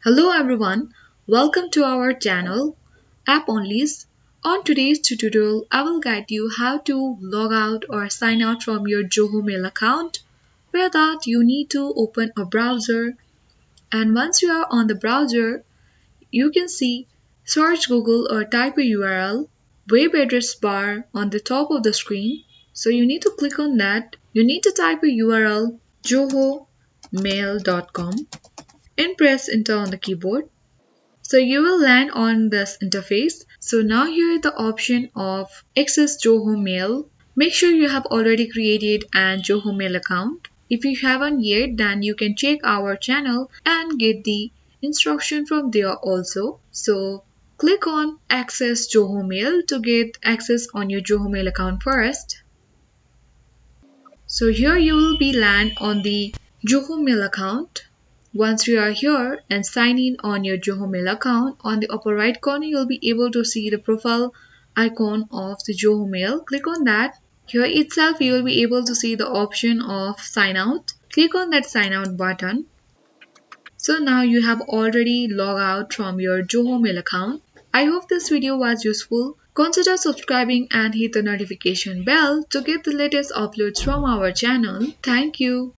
Hello everyone, welcome to our channel App Onlys. On today's tutorial, I will guide you how to log out or sign out from your Zoho Mail account. For that, you need to open a browser, and once you are on the browser, you can see search Google or type a URL, web address bar on the top of the screen. So you need to click on that. You need to type a URL zohomail.com and press enter on the keyboard. So you will land on this interface. So now here is the option of access Zoho Mail. Make sure you have already created an Zoho Mail account. If you haven't yet, then you can check our channel and get the instruction from there also. So click on access Zoho Mail to get access on your Zoho Mail account first. So here you will be land on the Zoho Mail account. Once you are here and sign in on your Zoho Mail account, on the upper right corner you'll be able to see the profile icon of the Zoho Mail. Click on that. Here itself you will be able to see the option of sign out. Click on that sign out button. So now you have already logged out from your Zoho Mail account. I hope this video was useful. Consider subscribing and hit the notification bell to get the latest uploads from our channel. Thank you.